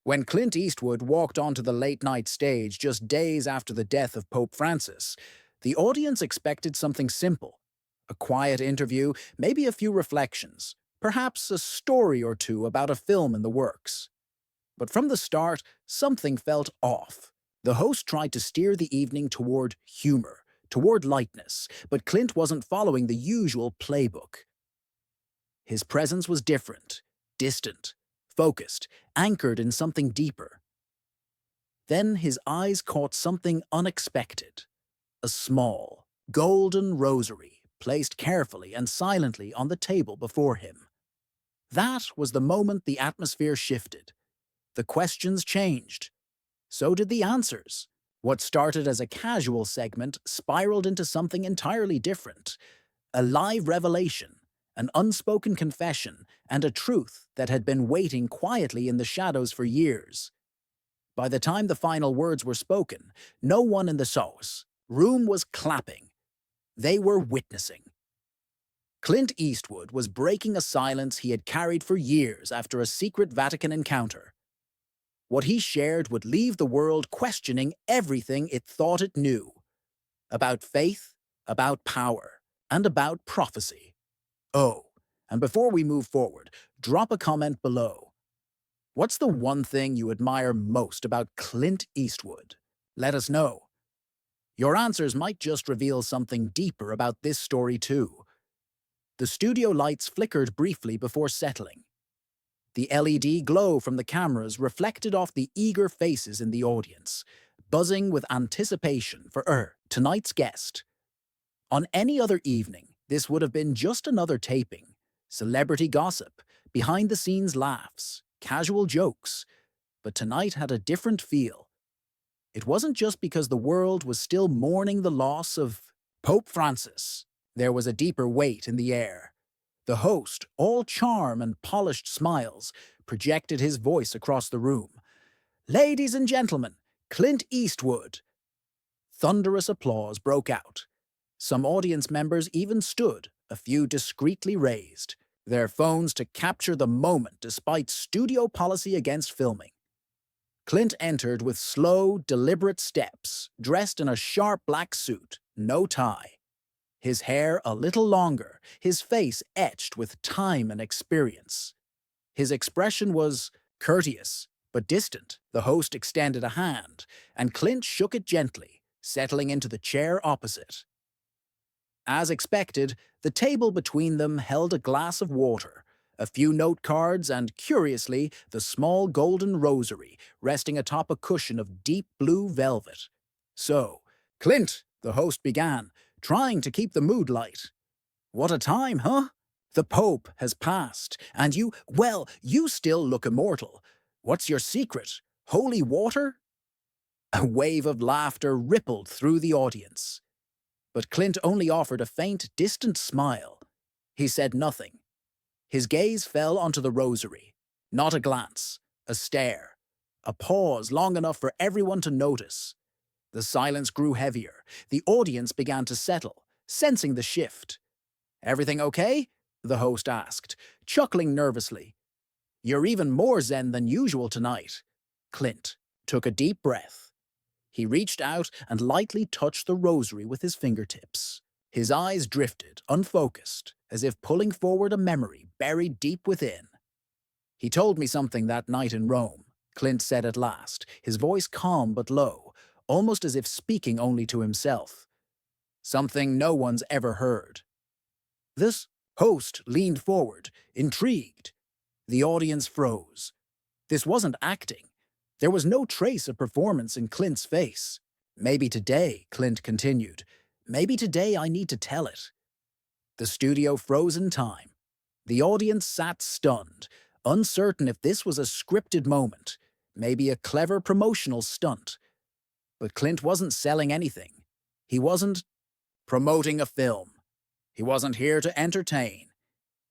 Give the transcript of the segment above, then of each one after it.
When Clint Eastwood walked onto the late-night stage just days after the death of Pope Francis, the audience expected something simple. A quiet interview, maybe a few reflections, perhaps a story or two about a film in the works. But from the start, something felt off. The host tried to steer the evening toward humor, toward lightness, but Clint wasn't following the usual playbook. His presence was different, distant, focused, anchored in something deeper. Then his eyes caught something unexpected. A small, golden rosary placed carefully and silently on the table before him. That was the moment the atmosphere shifted. The questions changed. So did the answers. What started as a casual segment spiraled into something entirely different. A live revelation, an unspoken confession, and a truth that had been waiting quietly in the shadows for years. By the time the final words were spoken, no one in the sauce room was clapping. They were witnessing. Clint Eastwood was breaking a silence he had carried for years after a secret Vatican encounter. What he shared would leave the world questioning everything it thought it knew. About faith, about power, and about prophecy. Oh, and before we move forward, drop a comment below. What's the one thing you admire most about Clint Eastwood? Let us know. Your answers might just reveal something deeper about this story too. The studio lights flickered briefly before settling. The LED glow from the cameras reflected off the eager faces in the audience, buzzing with anticipation for tonight's guest. On any other evening, this would have been just another taping. Celebrity gossip, behind-the-scenes laughs, casual jokes. But tonight had a different feel. It wasn't just because the world was still mourning the loss of Pope Francis. There was a deeper weight in the air. The host, all charm and polished smiles, projected his voice across the room. "Ladies and gentlemen, Clint Eastwood." Thunderous applause broke out. Some audience members even stood, a few discreetly raised, their phones to capture the moment despite studio policy against filming. Clint entered with slow, deliberate steps, dressed in a sharp black suit, no tie. His hair a little longer, his face etched with time and experience. His expression was courteous, but distant. The host extended a hand, and Clint shook it gently, settling into the chair opposite. As expected, the table between them held a glass of water, a few note cards, and, curiously, the small golden rosary resting atop a cushion of deep blue velvet. "So, Clint," the host began, trying to keep the mood light. "What a time, huh? The Pope has passed, and you still look immortal. What's your secret? Holy water?" A wave of laughter rippled through the audience. But Clint only offered a faint, distant smile. He said nothing. His gaze fell onto the rosary. Not a glance, a stare, a pause long enough for everyone to notice. The silence grew heavier. The audience began to settle, sensing the shift. "Everything okay?" the host asked, chuckling nervously. "You're even more zen than usual tonight." Clint took a deep breath. He reached out and lightly touched the rosary with his fingertips. His eyes drifted, unfocused, as if pulling forward a memory buried deep within. "He told me something that night in Rome," Clint said at last, his voice calm but low, almost as if speaking only to himself. "Something no one's ever heard." This host leaned forward, intrigued. The audience froze. This wasn't acting. There was no trace of performance in Clint's face. "Maybe today," Clint continued. "Maybe today I need to tell it." The studio froze in time. The audience sat stunned, uncertain if this was a scripted moment, maybe a clever promotional stunt. But Clint wasn't selling anything. He wasn't promoting a film. He wasn't here to entertain.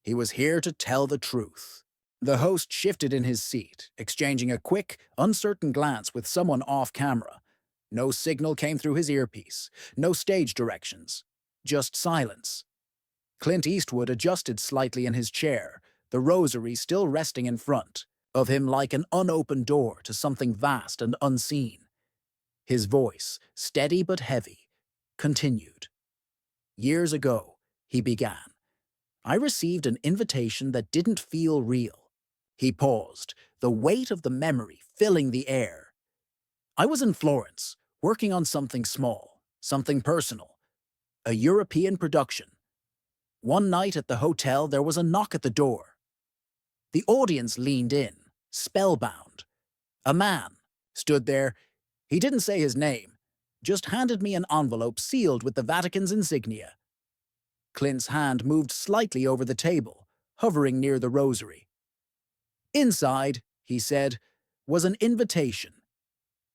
He was here to tell the truth. The host shifted in his seat, exchanging a quick, uncertain glance with someone off camera. No signal came through his earpiece, no stage directions, just silence. Clint Eastwood adjusted slightly in his chair, the rosary still resting in front, of him like an unopened door to something vast and unseen. His voice, steady but heavy, continued. Years ago, he began, I received an invitation that didn't feel real. He paused, the weight of the memory filling the air. I was in Florence, working on something small, something personal, a European production. One night at the hotel, there was a knock at the door. The audience leaned in, spellbound. A man stood there. He didn't say his name, just handed me an envelope sealed with the Vatican's insignia. Clint's hand moved slightly over the table, hovering near the rosary. Inside, he said, was an invitation.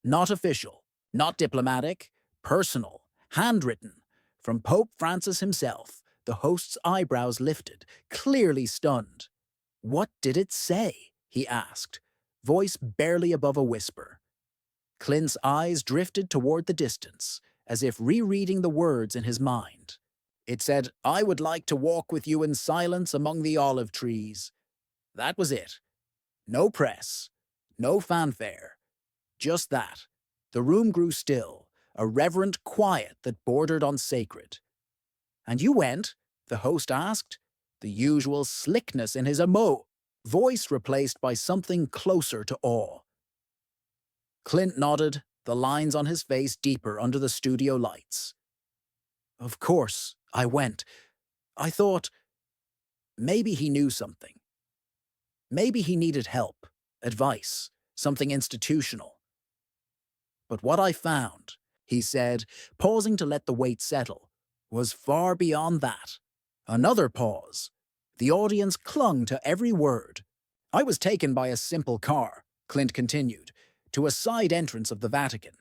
Not official, not diplomatic, personal, handwritten, from Pope Francis himself. The host's eyebrows lifted, clearly stunned. What did it say? He asked, voice barely above a whisper. Clint's eyes drifted toward the distance, as if rereading the words in his mind. It said, I would like to walk with you in silence among the olive trees. That was it. No press, no fanfare. Just that. The room grew still, a reverent quiet that bordered on sacred. And you went? The host asked, the usual slickness in his voice replaced by something closer to awe. Clint nodded, the lines on his face deeper under the studio lights. Of course, I went. I thought maybe he knew something. Maybe he needed help, advice, something institutional. But what I found, he said, pausing to let the weight settle, was far beyond that. Another pause. The audience clung to every word. I was taken by a simple car, Clint continued, to a side entrance of the Vatican.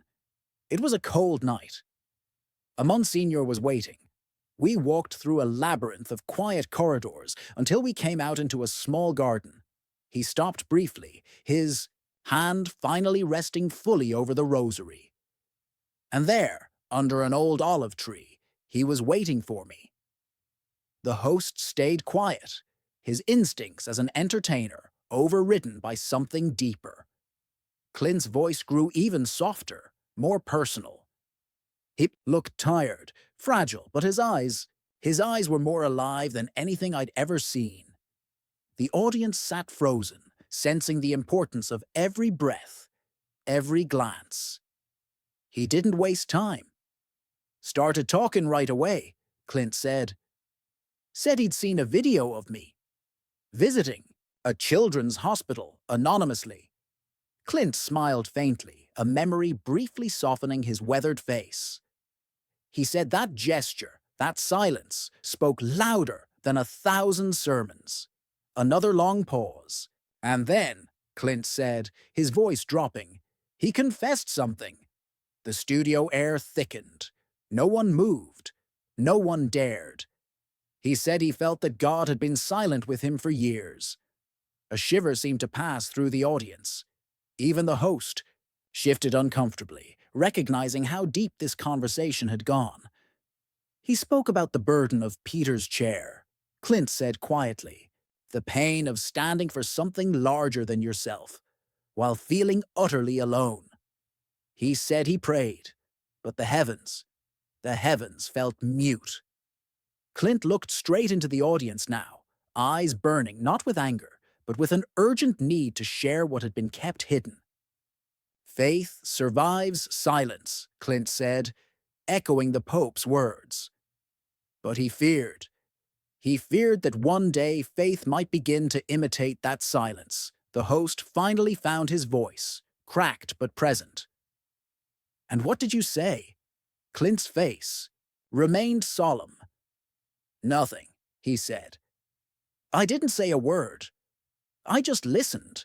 It was a cold night. A Monsignor was waiting. We walked through a labyrinth of quiet corridors until we came out into a small garden. He stopped briefly, his hand finally resting fully over the rosary. And there, under an old olive tree, he was waiting for me. The host stayed quiet, his instincts as an entertainer overridden by something deeper. Clint's voice grew even softer, more personal. He looked tired, fragile, but his eyes were more alive than anything I'd ever seen. The audience sat frozen, sensing the importance of every breath, every glance. He didn't waste time. Started talking right away, Clint said. Said he'd seen a video of me visiting a children's hospital anonymously. Clint smiled faintly, a memory briefly softening his weathered face. He said that gesture, that silence, spoke louder than 1,000 sermons. Another long pause. And then, Clint said, his voice dropping, he confessed something. The studio air thickened. No one moved. No one dared. He said he felt that God had been silent with him for years. A shiver seemed to pass through the audience. Even the host shifted uncomfortably, recognizing how deep this conversation had gone. He spoke about the burden of Peter's chair. Clint said quietly, the pain of standing for something larger than yourself, while feeling utterly alone. He said he prayed, but the heavens felt mute. Clint looked straight into the audience now, eyes burning not with anger, but with an urgent need to share what had been kept hidden. Faith survives silence, Clint said, echoing the Pope's words. But he feared that one day faith might begin to imitate that silence. The host finally found his voice, cracked but present. And what did you say? Clint's face remained solemn. Nothing, he said. I didn't say a word. I just listened.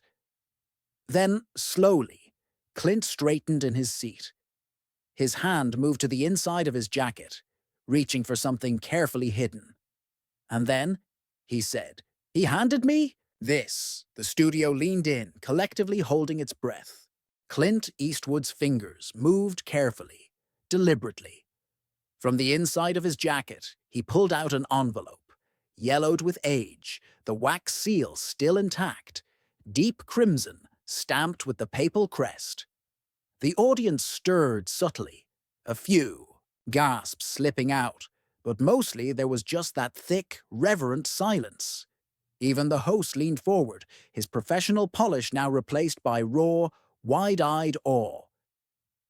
Then, slowly, Clint straightened in his seat. His hand moved to the inside of his jacket, reaching for something carefully hidden. And then, he said, he handed me this. The studio leaned in, collectively holding its breath. Clint Eastwood's fingers moved carefully, deliberately. From the inside of his jacket, he pulled out an envelope, yellowed with age, the wax seal still intact, deep crimson, stamped with the papal crest. The audience stirred subtly, a few gasps slipping out, but mostly there was just that thick, reverent silence. Even the host leaned forward, his professional polish now replaced by raw, wide-eyed awe.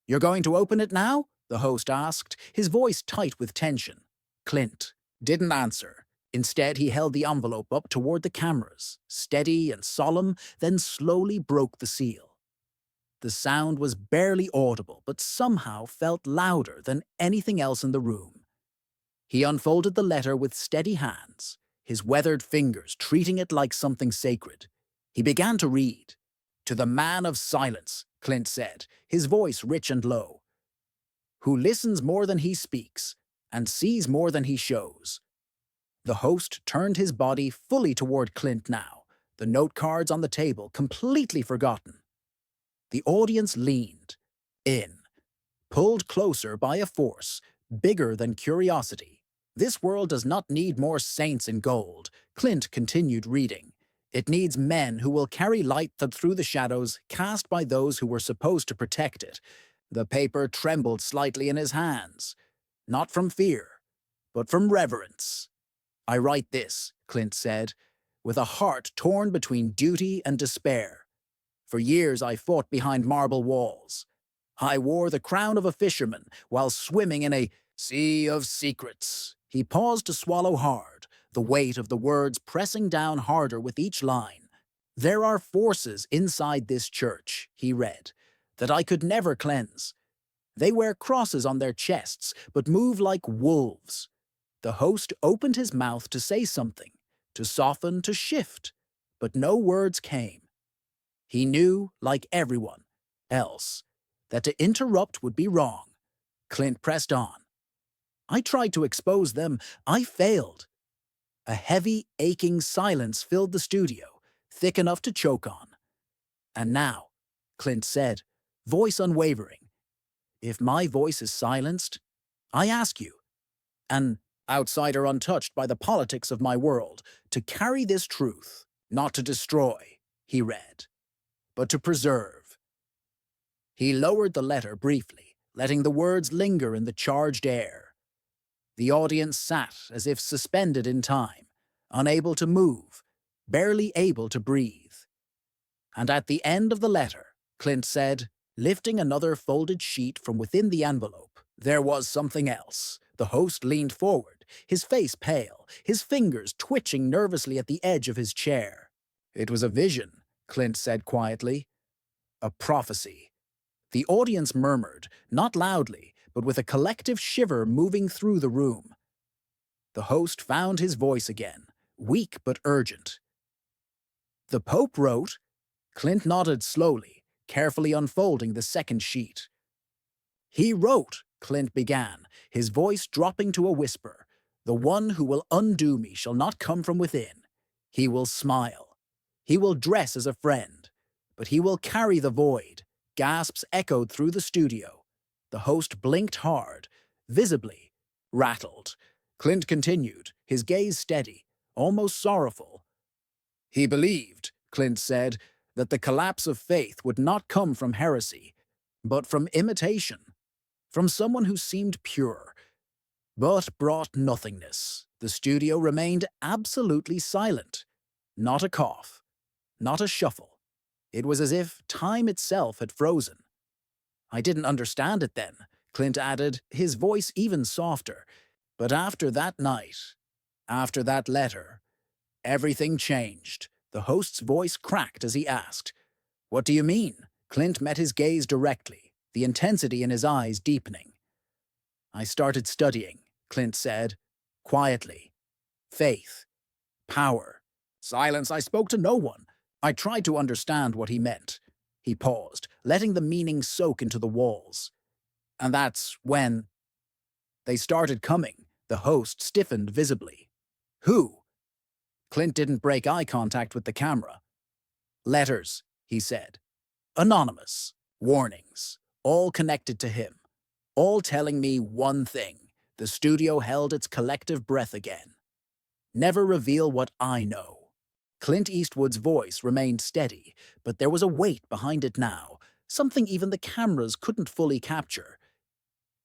"You're going to open it now?" the host asked, his voice tight with tension. Clint didn't answer. Instead, he held the envelope up toward the cameras, steady and solemn, then slowly broke the seal. The sound was barely audible, but somehow felt louder than anything else in the room. He unfolded the letter with steady hands, his weathered fingers treating it like something sacred. He began to read. "To the man of silence," Clint said, his voice rich and low, "who listens more than he speaks and sees more than he shows." The host turned his body fully toward Clint now, the note cards on the table completely forgotten. The audience leaned in, pulled closer by a force bigger than curiosity. "This world does not need more saints in gold," Clint continued reading. "It needs men who will carry light through the shadows cast by those who were supposed to protect it." The paper trembled slightly in his hands, not from fear, but from reverence. "I write this," Clint said, "with a heart torn between duty and despair. For years I fought behind marble walls. I wore the crown of a fisherman while swimming in a sea of secrets." He paused to swallow hard, the weight of the words pressing down harder with each line. "There are forces inside this church," he read, "that I could never cleanse. They wear crosses on their chests, but move like wolves." The host opened his mouth to say something, to soften, to shift, but no words came. He knew, like everyone else, that to interrupt would be wrong. Clint pressed on. "I tried to expose them. I failed." A heavy, aching silence filled the studio, thick enough to choke on. "And now," Clint said, voice unwavering, "if my voice is silenced, I ask you, an outsider untouched by the politics of my world, to carry this truth, not to destroy," he read, "but to preserve." He lowered the letter briefly, letting the words linger in the charged air. The audience sat as if suspended in time, unable to move, barely able to breathe. And at the end of the letter, Clint said, lifting another folded sheet from within the envelope, there was something else. The host leaned forward, his face pale, his fingers twitching nervously at the edge of his chair. "It was a vision," Clint said quietly. "A prophecy." The audience murmured, not loudly, but with a collective shiver moving through the room. The host found his voice again, weak but urgent. "The Pope wrote." Clint nodded slowly, carefully unfolding the second sheet. "He wrote," Clint began, his voice dropping to a whisper, "the one who will undo me shall not come from within. He will smile. He will dress as a friend. But he will carry the void." Gasps echoed through the studio. The host blinked hard, visibly rattled. Clint continued, his gaze steady, almost sorrowful. "He believed," Clint said, "that the collapse of faith would not come from heresy, but from imitation, from someone who seemed pure, but brought nothingness." The studio remained absolutely silent. Not a cough, not a shuffle. It was as if time itself had frozen. "I didn't understand it then," Clint added, his voice even softer. "But after that night, after that letter, everything changed." The host's voice cracked as he asked, "What do you mean?" Clint met his gaze directly, the intensity in his eyes deepening. "I started studying," Clint said, quietly. "Faith, power, silence. I spoke to no one. I tried to understand what he meant." He paused, letting the meaning soak into the walls. "And that's when they started coming." The host stiffened visibly. "Who?" Clint didn't break eye contact with the camera. "Letters," he said. "Anonymous. Warnings. All connected to him. All telling me one thing." The studio held its collective breath again. "Never reveal what I know." Clint Eastwood's voice remained steady, but there was a weight behind it now, something even the cameras couldn't fully capture.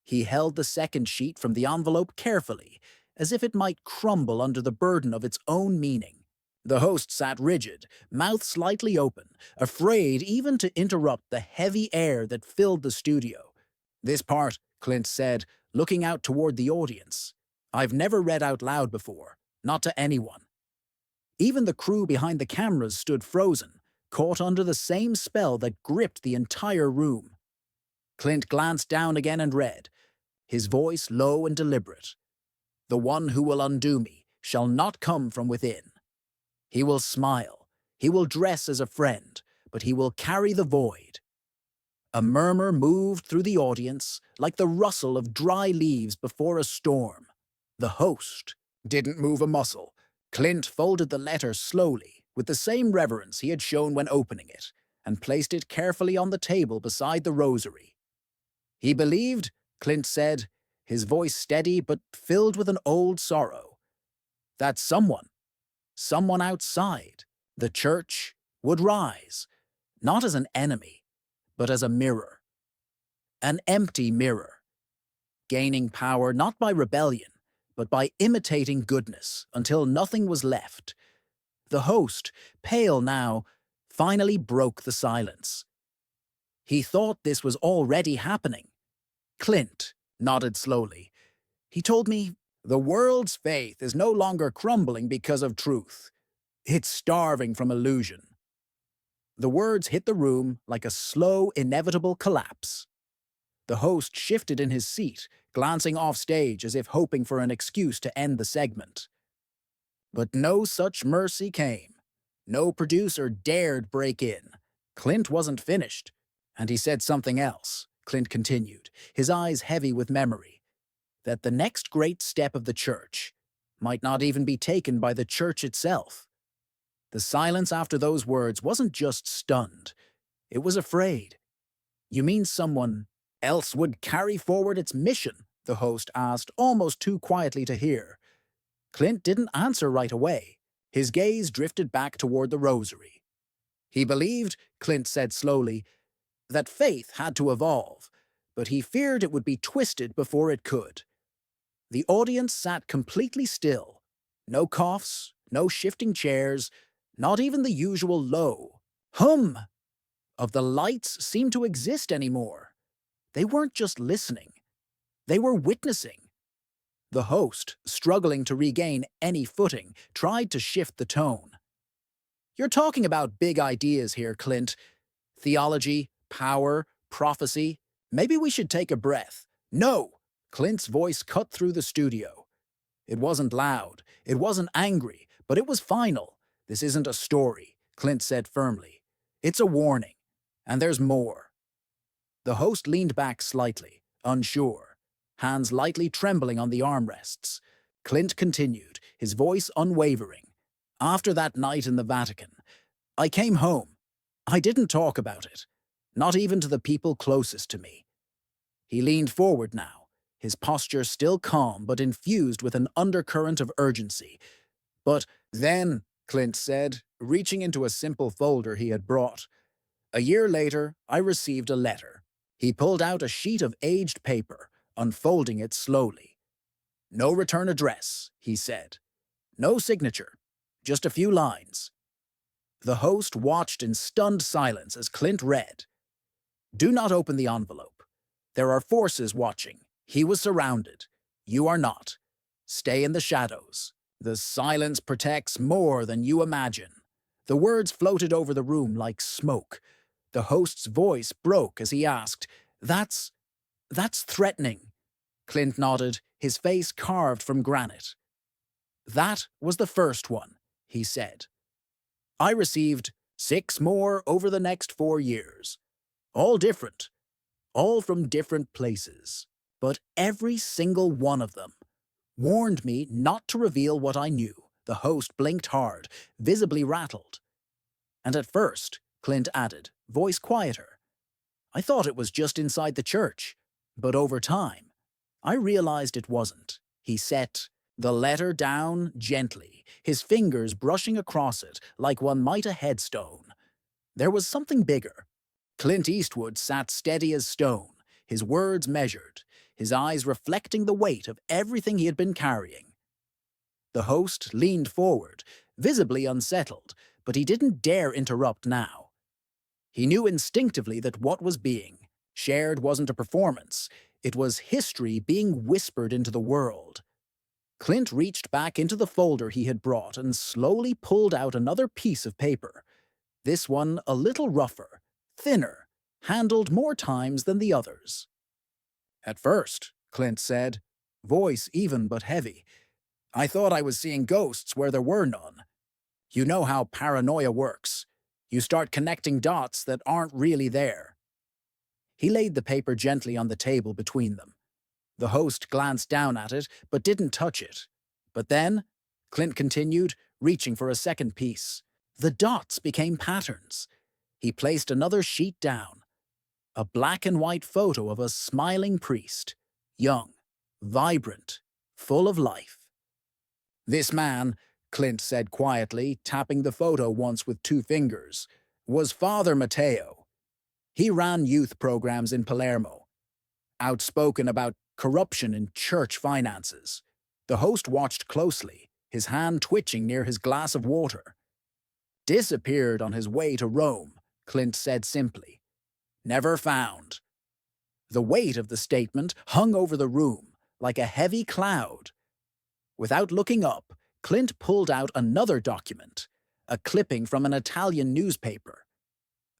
He held the second sheet from the envelope carefully, as if it might crumble under the burden of its own meaning. The host sat rigid, mouth slightly open, afraid even to interrupt the heavy air that filled the studio. "This part," Clint said, looking out toward the audience. "I've never read out loud before, not to anyone." Even the crew behind the cameras stood frozen, caught under the same spell that gripped the entire room. Clint glanced down again and read, his voice low and deliberate. "The one who will undo me shall not come from within. He will smile, he will dress as a friend, but he will carry the void." A murmur moved through the audience like the rustle of dry leaves before a storm. The host didn't move a muscle. Clint folded the letter slowly, with the same reverence he had shown when opening it, and placed it carefully on the table beside the rosary. He believed, Clint said, his voice steady but filled with an old sorrow, that someone outside, the church, would rise, not as an enemy, but as a mirror. An empty mirror, gaining power not by rebellion, but by imitating goodness until nothing was left. The host, pale now, finally broke the silence. He thought this was already happening. Clint nodded slowly. "He told me the world's faith is no longer crumbling because of truth. It's starving from illusion." The words hit the room like a slow, inevitable collapse. The host shifted in his seat, glancing off stage as if hoping for an excuse to end the segment. But no such mercy came. No producer dared break in. Clint wasn't finished, and he said something else, Clint continued, his eyes heavy with memory, that the next great step of the church might not even be taken by the church itself. The silence after those words wasn't just stunned, it was afraid. "You mean someone else would carry forward its mission?" the host asked, almost too quietly to hear. Clint didn't answer right away. His gaze drifted back toward the rosary. He believed, Clint said slowly, that faith had to evolve, but he feared it would be twisted before it could. The audience sat completely still. No coughs, no shifting chairs, not even the usual low hum of the lights seemed to exist anymore. They weren't just listening. They were witnessing. The host, struggling to regain any footing, tried to shift the tone. "You're talking about big ideas here, Clint. Theology, power, prophecy. Maybe we should take a breath." "No!" Clint's voice cut through the studio. It wasn't loud, it wasn't angry, but it was final. "This isn't a story," Clint said firmly. "It's a warning. And there's more." The host leaned back slightly, unsure, hands lightly trembling on the armrests. Clint continued, his voice unwavering. "After that night in the Vatican, I came home. I didn't talk about it, not even to the people closest to me." He leaned forward now, his posture still calm but infused with an undercurrent of urgency. "But then," Clint said, reaching into a simple folder he had brought, "a year later, I received a letter." He pulled out a sheet of aged paper, unfolding it slowly. "No return address," he said. "No signature, just a few lines." The host watched in stunned silence as Clint read. "Do not open the envelope. There are forces watching. He was surrounded. You are not. Stay in the shadows. The silence protects more than you imagine." The words floated over the room like smoke. The host's voice broke as he asked, That's threatening." Clint nodded, his face carved from granite. "That was the first one," he said. "I received 6 more over the next 4 years. All different, all from different places. But every single one of them warned me not to reveal what I knew." The host blinked hard, visibly rattled. "And at first," Clint added, voice quieter, "I thought it was just inside the church. But over time, I realized it wasn't." He set The letter down gently, his fingers brushing across it like one might a headstone. There was something bigger. Clint Eastwood sat steady as stone, his words measured, his eyes reflecting the weight of everything he had been carrying. The host leaned forward, visibly unsettled, but he didn't dare interrupt now. He knew instinctively that what was being shared wasn't a performance, it was history being whispered into the world. Clint reached back into the folder he had brought and slowly pulled out another piece of paper. This one a little rougher, thinner, handled more times than the others. At first, Clint said, voice even but heavy, I thought I was seeing ghosts where there were none. You know how paranoia works. You start connecting dots that aren't really there. He laid the paper gently on the table between them. The host glanced down at it, but didn't touch it. But then, Clint continued, reaching for a second piece. The dots became patterns. He placed another sheet down. A black and white photo of a smiling priest. Young, vibrant, full of life. This man, Clint said quietly, tapping the photo once with 2 fingers, was Father Matteo. He ran youth programs in Palermo, outspoken about corruption in church finances. The host watched closely, his hand twitching near his glass of water. Disappeared on his way to Rome, Clint said simply. Never found. The weight of the statement hung over the room, like a heavy cloud. Without looking up, Clint pulled out another document, a clipping from an Italian newspaper.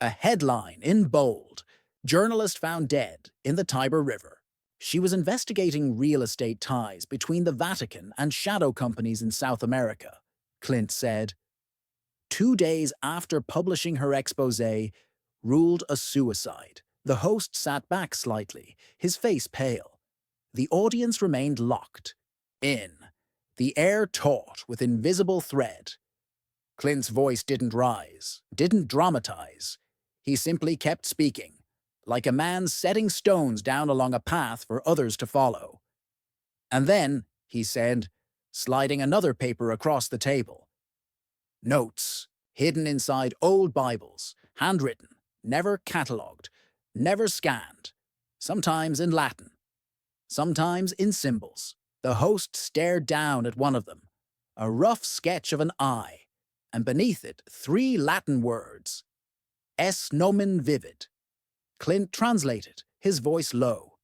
A headline in bold, journalist found dead in the Tiber River. She was investigating real estate ties between the Vatican and shadow companies in South America, Clint said. 2 days after publishing her exposé, ruled a suicide. The host sat back slightly, his face pale. The audience remained locked. In. The air taut with invisible thread. Clint's voice didn't rise, didn't dramatize. He simply kept speaking, like a man setting stones down along a path for others to follow. And then, he said, sliding another paper across the table. Notes, hidden inside old Bibles, handwritten, never catalogued, never scanned, sometimes in Latin, sometimes in symbols. The host stared down at one of them, a rough sketch of an eye, and beneath it 3 Latin words, es nomen vivid. Clint translated, his voice low.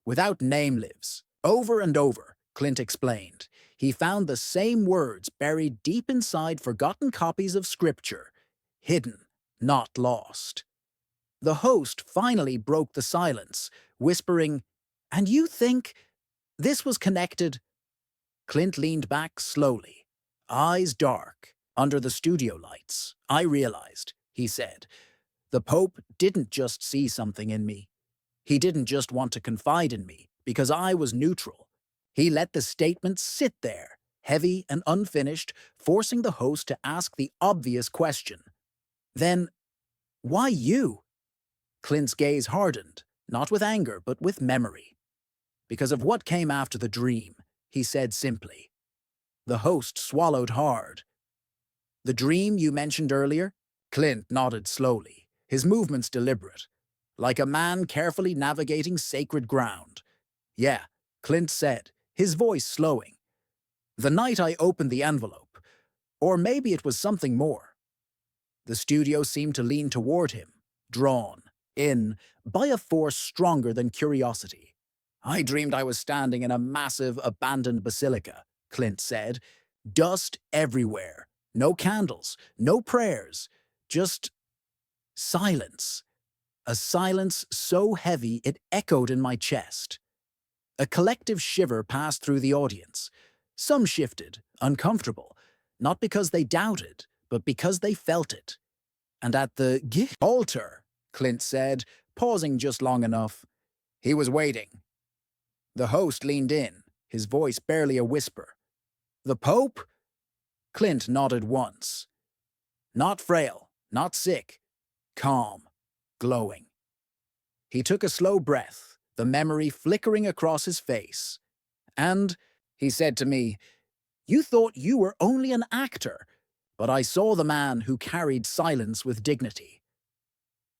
Without name-lives, over and over, Clint explained, he found the same words buried deep inside forgotten copies of Scripture, hidden, not lost. The host finally broke the silence, whispering, "And you think this was connected?" Clint leaned back slowly, eyes dark, under the studio lights. "I realized," he said, "the Pope didn't just see something in me. He didn't just want to confide in me, because I was neutral. He let the statement sit there, heavy and unfinished, forcing the host to ask the obvious question. Then, why you?" Clint's gaze hardened, not with anger, but with memory. "Because of what came after the dream," he said simply. The host swallowed hard. "The dream you mentioned earlier?" Clint nodded slowly, his movements deliberate, like a man carefully navigating sacred ground. "Yeah," Clint said, his voice slowing. "The night I opened the envelope. Or maybe it was something more." The studio seemed to lean toward him, drawn in by a force stronger than curiosity. "I dreamed I was standing in a massive, abandoned basilica," Clint said. "Dust everywhere. No candles, no prayers. Just silence. A silence so heavy it echoed in my chest." A collective shiver passed through the audience. Some shifted, uncomfortable, not because they doubted, but because they felt it. "And at the altar," Clint said, pausing just long enough. He was waiting. The host leaned in, his voice barely a whisper. "The Pope?" Clint nodded once. Not frail, not sick. Calm, glowing. He took a slow breath, the memory flickering across his face. "And," He said to me, "You thought you were only an actor, but I saw the man who carried silence with dignity."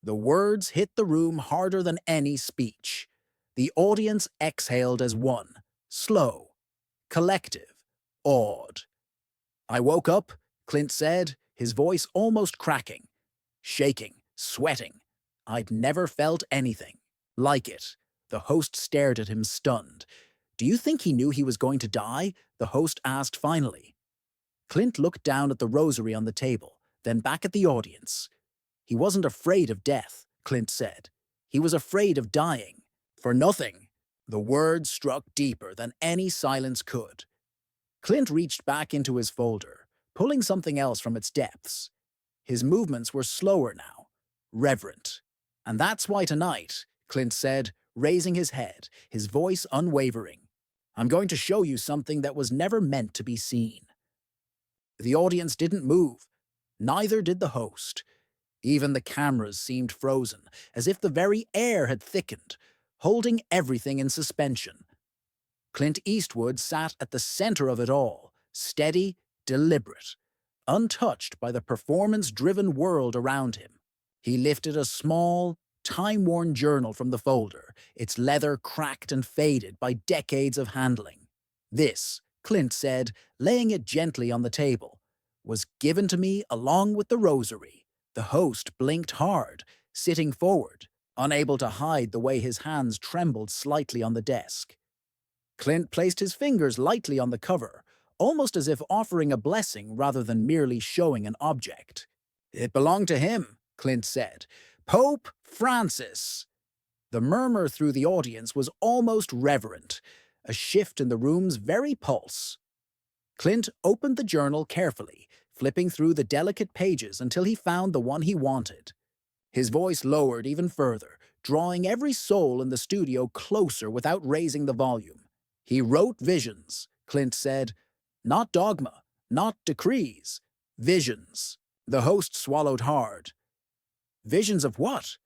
The words hit the room harder than any speech. The audience exhaled as one, slow, collective, awed. "I woke up," Clint said, his voice almost cracking, shaking, sweating. "I'd never felt anything like it." The host stared at him, stunned. "Do you think he knew he was going to die?" the host asked finally. Clint looked down at the rosary on the table, then back at the audience. "He wasn't afraid of death," Clint said. "He was afraid of dying. For nothing." The words struck deeper than any silence could. Clint reached back into his folder, pulling something else from its depths. His movements were slower now, reverent. "And that's why tonight," Clint said, raising his head, his voice unwavering, "I'm going to show you something that was never meant to be seen." The audience didn't move. Neither did the host. Even the cameras seemed frozen, as if the very air had thickened, holding everything in suspension. Clint Eastwood sat at the center of it all, steady, deliberate, untouched by the performance-driven world around him. He lifted a small, time-worn journal from the folder, its leather cracked and faded by decades of handling. "This," Clint said, laying it gently on the table, "was given to me along with the rosary." The host blinked hard, sitting forward, unable to hide the way his hands trembled slightly on the desk. Clint placed his fingers lightly on the cover, almost as if offering a blessing rather than merely showing an object. "It belonged to him," Clint said. "Pope Francis." The murmur through the audience was almost reverent, a shift in the room's very pulse. Clint opened the journal carefully, flipping through the delicate pages until he found the one he wanted. His voice lowered even further, drawing every soul in the studio closer without raising the volume. "He wrote visions," Clint said. "Not dogma, not decrees. Visions." The host swallowed hard. "Visions of what?"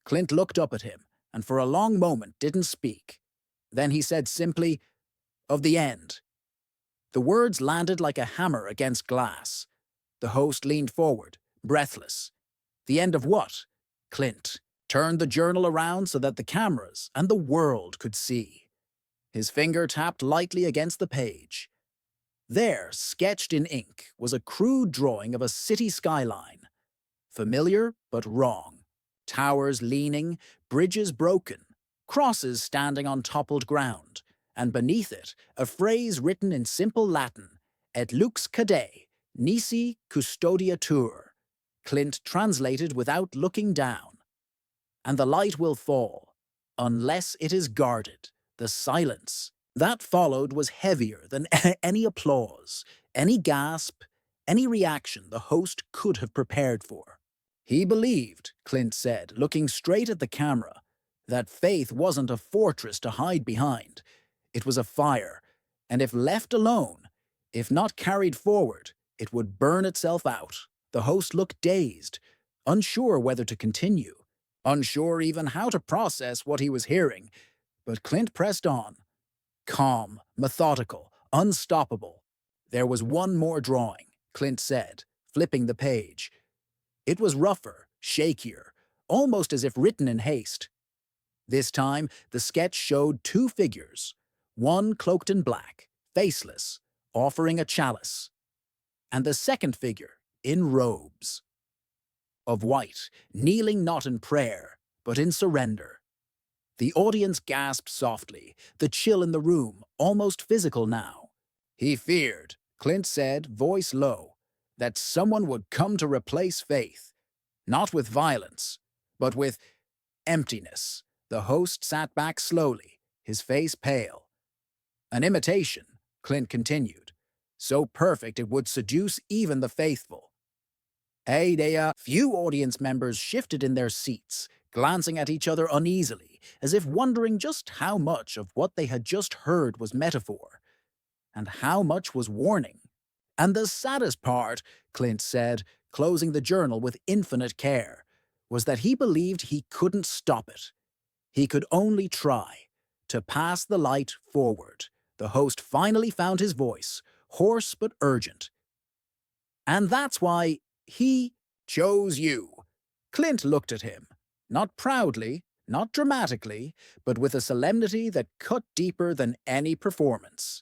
Clint looked up at him, and for a long moment didn't speak. Then he said simply, "Of the end." The words landed like a hammer against glass. The host leaned forward, breathless. "The end of what?" Clint turned the journal around so that the cameras and the world could see. His finger tapped lightly against the page. There, sketched in ink, was a crude drawing of a city skyline. Familiar, but wrong. Towers leaning, bridges broken, crosses standing on toppled ground, and beneath it, a phrase written in simple Latin, "Et lux cadei, nisi custodia tuor." Clint translated without looking down. "And the light will fall, unless it is guarded." The silence that followed was heavier than any applause, any gasp, any reaction the host could have prepared for. "He believed," Clint said, looking straight at the camera, "that faith wasn't a fortress to hide behind. It was a fire, and if left alone, if not carried forward, it would burn itself out." The host looked dazed, unsure whether to continue, unsure even how to process what he was hearing, but Clint pressed on, calm, methodical, unstoppable. "There was one more drawing," Clint said, flipping the page. It was rougher, shakier, almost as if written in haste. This time, the sketch showed two figures, one cloaked in black, faceless, offering a chalice, and the second figure in robes of white, kneeling not in prayer, but in surrender. The audience gasped softly, the chill in the room almost physical now. "He feared," Clint said, voice low, "that someone would come to replace faith, not with violence, but with emptiness." The host sat back slowly, his face pale. "An imitation," Clint continued, "so perfect it would seduce even the faithful." Few audience members shifted in their seats, glancing at each other uneasily, as if wondering just how much of what they had just heard was metaphor, and how much was warning. "And the saddest part," Clint said, closing the journal with infinite care, "was that he believed he couldn't stop it. He could only try to pass the light forward, The host finally found his voice, hoarse but urgent. And that's why he chose you. Clint looked at him, not proudly, not dramatically, but with a solemnity that cut deeper than any performance.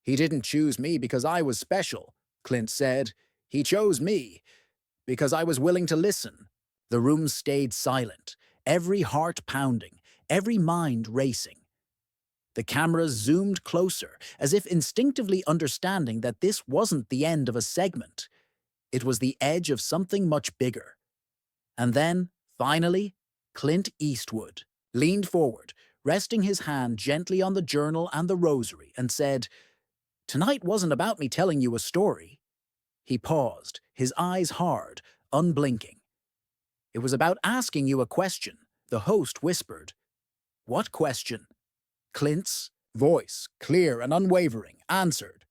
He didn't choose me because I was special, Clint said. He chose me because I was willing to listen. The room stayed silent, every heart pounding, every mind racing. The cameras zoomed closer, as if instinctively understanding that this wasn't the end of a segment. It was the edge of something much bigger. And then, finally, Clint Eastwood leaned forward, resting his hand gently on the journal and the rosary, and said, "Tonight wasn't about me telling you a story." He paused, his eyes hard, unblinking. "It was about asking you a question," the host whispered. "What question?" Clint's voice, clear and unwavering, answered,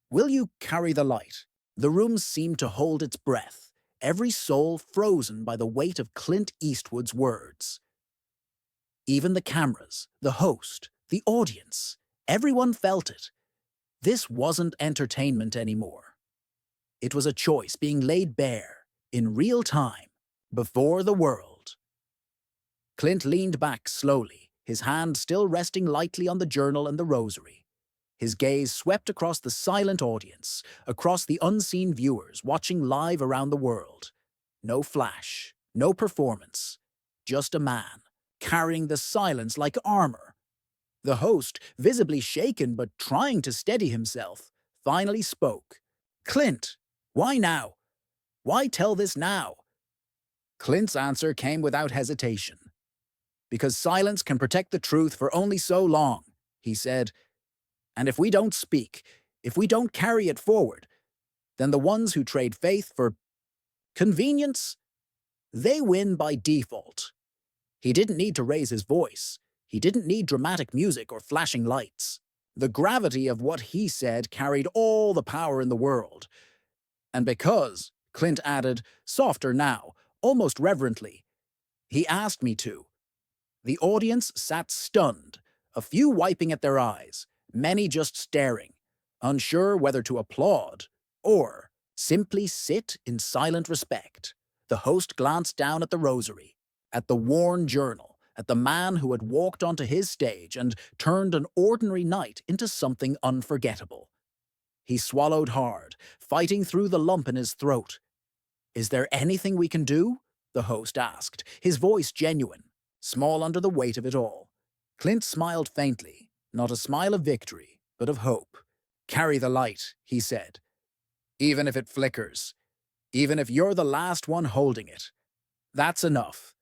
"Will you carry the light?" The room seemed to hold its breath, every soul frozen by the weight of Clint Eastwood's words. Even the cameras, the host, the audience, everyone felt it. This wasn't entertainment anymore. It was a choice being laid bare, in real time, before the world. Clint leaned back slowly, his hand still resting lightly on the journal and the rosary. His gaze swept across the silent audience, across the unseen viewers watching live around the world. No flash, no performance, just a man, carrying the silence like armor. The host, visibly shaken but trying to steady himself, finally spoke. "Clint, why now? Why tell this now?" Clint's answer came without hesitation. "Because silence can protect the truth for only so long," he said. "And if we don't speak, if we don't carry it forward, then the ones who trade faith for convenience, they win by default." He didn't need to raise his voice. He didn't need dramatic music or flashing lights. The gravity of what he said carried all the power in the world. And because, Clint added, softer now, almost reverently, "he asked me to." The audience sat stunned, a few wiping at their eyes, many just staring, unsure whether to applaud or simply sit in silent respect. The host glanced down at the rosary, at the worn journal, at the man who had walked onto his stage and turned an ordinary night into something unforgettable. He swallowed hard, fighting through the lump in his throat. "Is there anything we can do?" the host asked, his voice genuine, small under the weight of it all. Clint smiled faintly, not a smile of victory, but of hope. "Carry the light," he said. "Even if it flickers, even if you're the last one holding it. That's enough."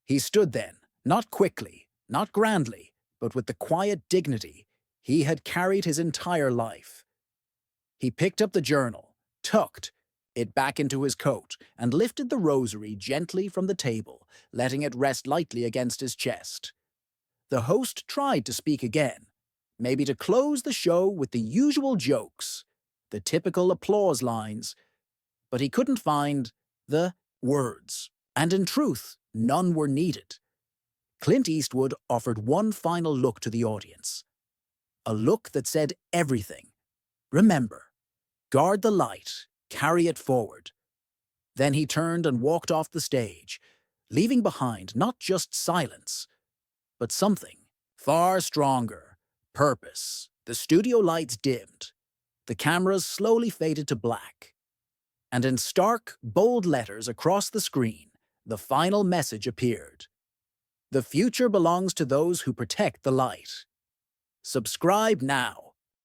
He stood then, not quickly, not grandly, but with the quiet dignity he had carried his entire life. He picked up the journal, tucked it back into his coat, and lifted the rosary gently from the table, letting it rest lightly against his chest. The host tried to speak again, maybe to close the show with the usual jokes, the typical applause lines, but he couldn't find the words. And in truth, none were needed. Clint Eastwood offered one final look to the audience, a look that said everything. "Remember, guard the light, carry it forward." Then he turned and walked off the stage, leaving behind not just silence, but something far stronger: purpose. The studio lights dimmed. The cameras slowly faded to black. And in stark, bold letters across the screen, the final message appeared. "The future belongs to those who protect the light." Subscribe now.